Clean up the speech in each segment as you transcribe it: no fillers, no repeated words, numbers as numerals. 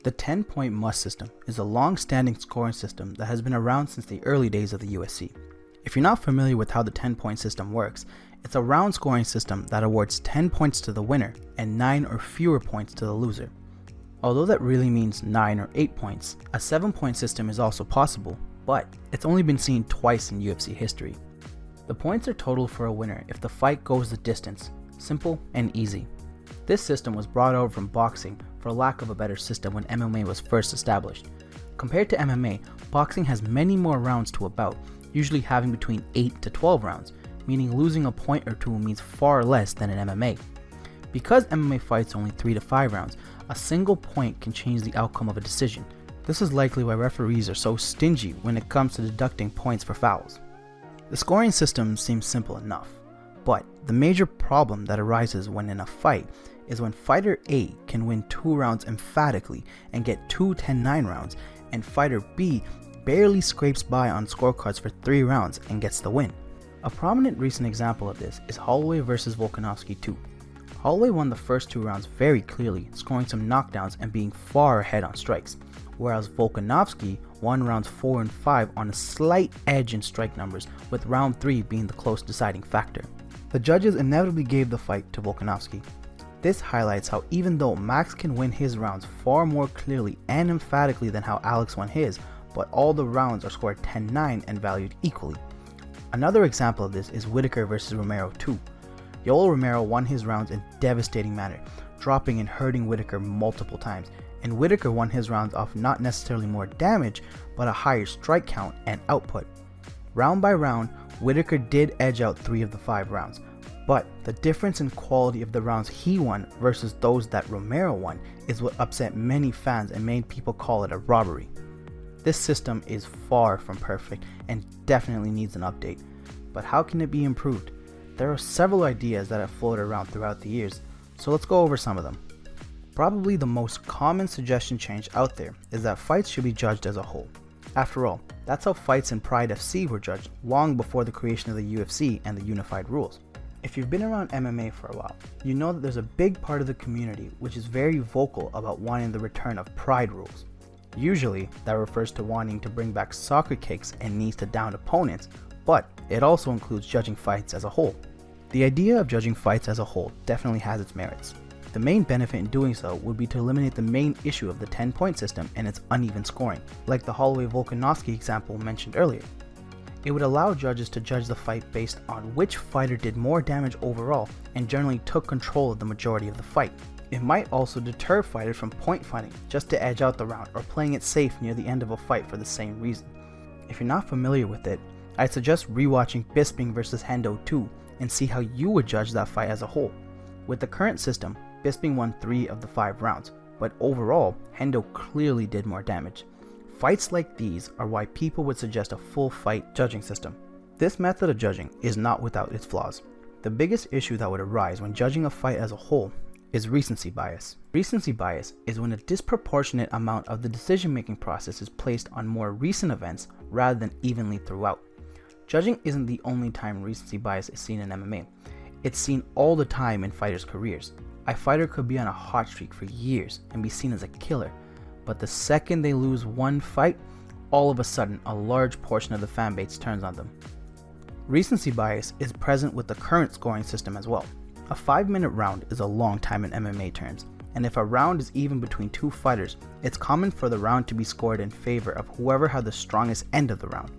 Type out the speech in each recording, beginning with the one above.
The 10-point must system is a long-standing scoring system that has been around since the early days of the UFC. If you're not familiar with how the 10-point system works, it's a round scoring system that awards 10 points to the winner and 9 or fewer points to the loser. Although that really means 9 or 8 points, a 7-point system is also possible, but it's only been seen twice in UFC history. The points are totaled for a winner if the fight goes the distance, simple and easy. This system was brought over from boxing for lack of a better system when MMA was first established. Compared to MMA, boxing has many more rounds to a bout, usually having between 8 to 12 rounds, meaning losing a point or two means far less than in MMA. Because MMA fights only 3 to 5 rounds, a single point can change the outcome of a decision. This is likely why referees are so stingy when it comes to deducting points for fouls. The scoring system seems simple enough, but the major problem that arises when in a fight is when fighter A can win 2 rounds emphatically and get 2 10-9 rounds, and fighter B barely scrapes by on scorecards for 3 rounds and gets the win. A prominent recent example of this is Holloway vs Volkanovski 2. Holloway won the first 2 rounds very clearly, scoring some knockdowns and being far ahead on strikes, whereas Volkanovski won rounds 4 and 5 on a slight edge in strike numbers, with round 3 being the close deciding factor. The judges inevitably gave the fight to Volkanovski. This highlights how even though Max can win his rounds far more clearly and emphatically than how Alex won his, but all the rounds are scored 10-9 and valued equally. Another example of this is Whittaker vs Romero 2. Yoel Romero won his rounds in devastating manner, dropping and hurting Whittaker multiple times, and Whittaker won his rounds off not necessarily more damage, but a higher strike count and output. Round by round, Whittaker did edge out 3 of the 5 rounds, but the difference in quality of the rounds he won versus those that Romero won is what upset many fans and made people call it a robbery. This system is far from perfect and definitely needs an update, but how can it be improved? There are several ideas that have floated around throughout the years, so let's go over some of them. Probably the most common suggestion change out there is that fights should be judged as a whole. After all, that's how fights in Pride FC were judged long before the creation of the UFC and the unified rules. If you've been around MMA for a while, you know that there's a big part of the community which is very vocal about wanting the return of Pride rules. Usually, that refers to wanting to bring back soccer kicks and knees to downed opponents, but it also includes judging fights as a whole. The idea of judging fights as a whole definitely has its merits. The main benefit in doing so would be to eliminate the main issue of the 10-point system and its uneven scoring, like the Holloway-Volkanovski example mentioned earlier. It would allow judges to judge the fight based on which fighter did more damage overall and generally took control of the majority of the fight. It might also deter fighters from point fighting just to edge out the round or playing it safe near the end of a fight for the same reason. If you're not familiar with it, I'd suggest rewatching Bisping vs Hendo 2 and see how you would judge that fight as a whole. With the current system, Bisping won 3 of the 5 rounds, but overall, Hendo clearly did more damage. Fights like these are why people would suggest a full fight judging system. This method of judging is not without its flaws. The biggest issue that would arise when judging a fight as a whole is recency bias. Recency bias is when a disproportionate amount of the decision-making process is placed on more recent events rather than evenly throughout. Judging isn't the only time recency bias is seen in MMA. It's seen all the time in fighters' careers. A fighter could be on a hot streak for years and be seen as a killer, but the second they lose one fight, all of a sudden a large portion of the fan base turns on them. Recency bias is present with the current scoring system as well. A 5-minute round is a long time in MMA terms, and if a round is even between 2 fighters, it's common for the round to be scored in favor of whoever had the strongest end of the round.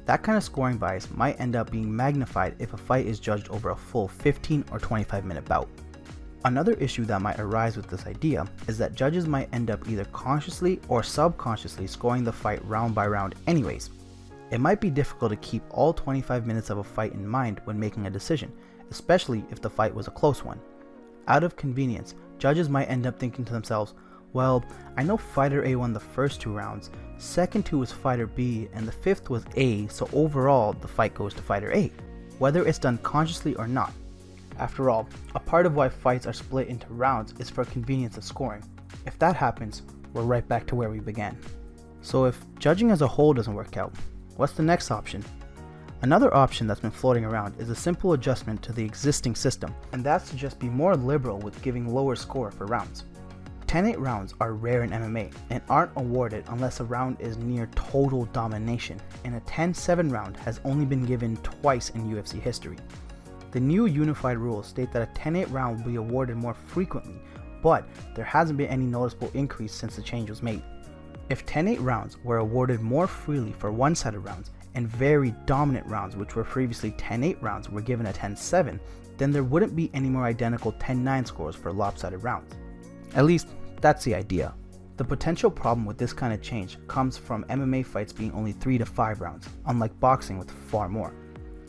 That kind of scoring bias might end up being magnified if a fight is judged over a full 15 or 25-minute bout. Another issue that might arise with this idea is that judges might end up either consciously or subconsciously scoring the fight round by round anyways. It might be difficult to keep all 25 minutes of a fight in mind when making a decision, especially if the fight was a close one. Out of convenience, judges might end up thinking to themselves, well, I know fighter A won the first 2 rounds, second 2 was fighter B, and the 5th was A, so overall the fight goes to fighter A, whether it's done consciously or not. After all, a part of why fights are split into rounds is for convenience of scoring. If that happens, we're right back to where we began. So if judging as a whole doesn't work out, what's the next option? Another option that's been floating around is a simple adjustment to the existing system, and that's to just be more liberal with giving lower score for rounds. 10-8 rounds are rare in MMA and aren't awarded unless a round is near total domination, and a 10-7 round has only been given twice in UFC history. The new unified rules state that a 10-8 round will be awarded more frequently, but there hasn't been any noticeable increase since the change was made. If 10-8 rounds were awarded more freely for one-sided rounds, and very dominant rounds which were previously 10-8 rounds were given a 10-7, then there wouldn't be any more identical 10-9 scores for lopsided rounds. At least, that's the idea. The potential problem with this kind of change comes from MMA fights being only 3 to 5 rounds, unlike boxing with far more.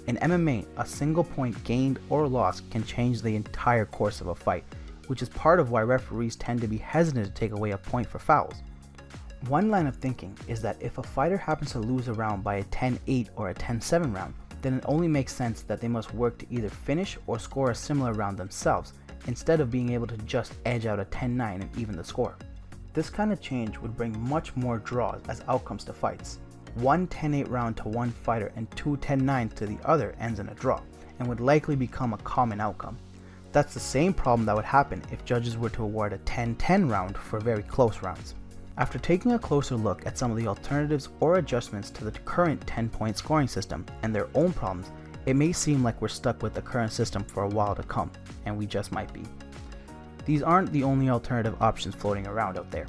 In MMA, a single point gained or lost can change the entire course of a fight, which is part of why referees tend to be hesitant to take away a point for fouls. One line of thinking is that if a fighter happens to lose a round by a 10-8 or a 10-7 round, then it only makes sense that they must work to either finish or score a similar round themselves, instead of being able to just edge out a 10-9 and even the score. This kind of change would bring much more draws as outcomes to fights. One 10-8 round to one fighter and two 10-9s to the other ends in a draw, and would likely become a common outcome. That's the same problem that would happen if judges were to award a 10-10 round for very close rounds. After taking a closer look at some of the alternatives or adjustments to the current 10-point scoring system and their own problems, it may seem like we're stuck with the current system for a while to come, and we just might be. These aren't the only alternative options floating around out there,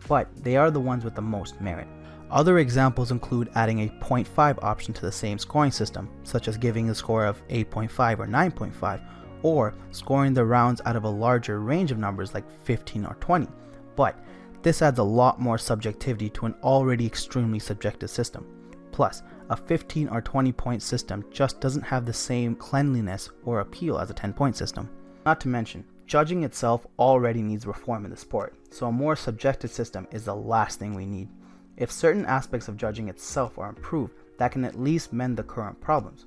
but they are the ones with the most merit. Other examples include adding a 0.5 option to the same scoring system, such as giving a score of 8.5 or 9.5, or scoring the rounds out of a larger range of numbers like 15 or 20, but this adds a lot more subjectivity to an already extremely subjective system. Plus, a 15 or 20 point system just doesn't have the same cleanliness or appeal as a 10-point system. Not to mention, judging itself already needs reform in the sport, so a more subjective system is the last thing we need. If certain aspects of judging itself are improved, that can at least mend the current problems.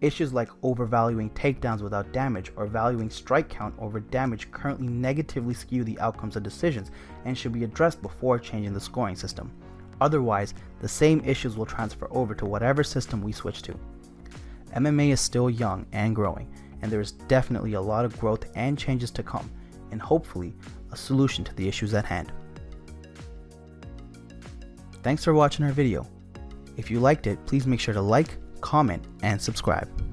Issues like overvaluing takedowns without damage or valuing strike count over damage currently negatively skew the outcomes of decisions and should be addressed before changing the scoring system. Otherwise, the same issues will transfer over to whatever system we switch to. MMA is still young and growing, and there is definitely a lot of growth and changes to come, and hopefully a solution to the issues at hand. Thanks for watching our video. If you liked it, please make sure to like, comment, and subscribe.